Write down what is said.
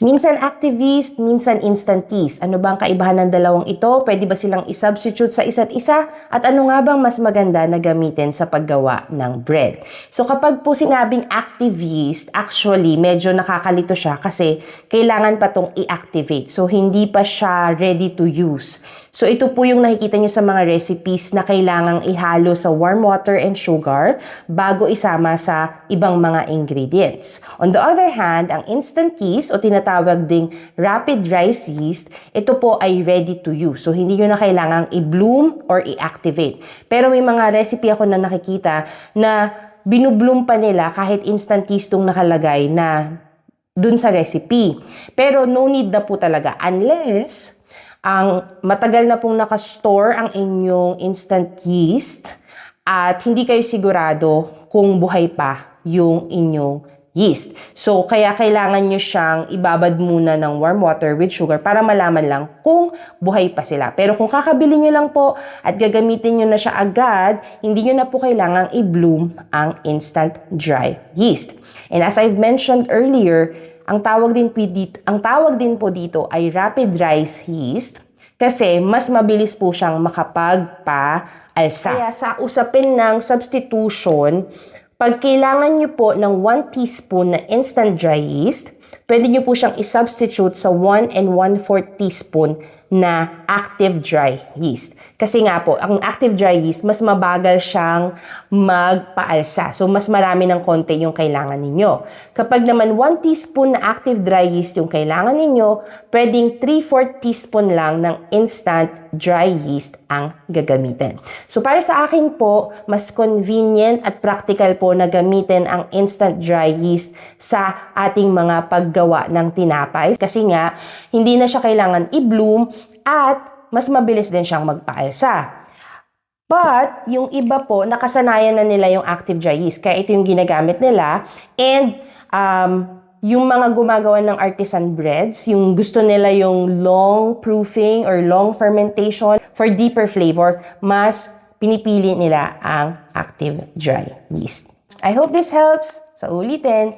Minsan active yeast, minsan instant yeast. Ano ba ang kaibahan ng dalawang ito? Pwede ba silang i-substitute sa isa't isa? At ano nga bang mas maganda na gamitin sa paggawa ng bread? So kapag po sinabing active yeast, actually medyo nakakalito siya kasi kailangan pa tong i-activate. So hindi pa siya ready to use. So ito po yung nakikita nyo sa mga recipes na kailangang ihalo sa warm water and sugar bago isama sa ibang mga ingredients. On the other hand, ang instant yeast o tinatawag ding rapid rise yeast, ito po ay ready to use. So hindi nyo na kailangang i-bloom or i-activate. Pero may mga recipe ako na nakikita na binubloom pa nila kahit instant yeast tong nakalagay na dun sa recipe. Pero no need na po talaga unless ang matagal na pong nakastore ang inyong instant yeast at hindi kayo sigurado kung buhay pa yung inyong yeast. So, kaya kailangan nyo siyang ibabad muna ng warm water with sugar para malaman lang kung buhay pa sila. Pero kung kakabili nyo lang po at gagamitin nyo na siya agad, hindi nyo na po kailangang i-bloom ang instant dry yeast. And as I've mentioned earlier, ang tawag din po dito ay rapid rise yeast kasi mas mabilis po siyang makapagpa-alsa. Kaya sa usapin ng substitution, pag kailangan nyo po ng 1 teaspoon na instant dry yeast, pwede nyo po siyang i-substitute sa 1 1/4 teaspoon na active dry yeast. Kasi nga po, ang active dry yeast, mas mabagal siyang magpaalsa. So, mas marami ng konti yung kailangan ninyo. Kapag naman 1 teaspoon na active dry yeast yung kailangan ninyo, pwedeng 3/4 teaspoon lang ng instant dry yeast ang gagamitin. So, para sa akin po, mas convenient at practical po na gamitin ang instant dry yeast sa ating mga paggawa ng tinapay. Kasi nga, hindi na siya kailangan i-bloom at mas mabilis din siyang magpaalsa. But, yung iba po, nakasanayan na nila yung active dry yeast. Kaya ito yung ginagamit nila. And, yung mga gumagawa ng artisan breads, yung gusto nila yung long proofing or long fermentation for deeper flavor, mas pinipili nila ang active dry yeast. I hope this helps. Sa ulitin,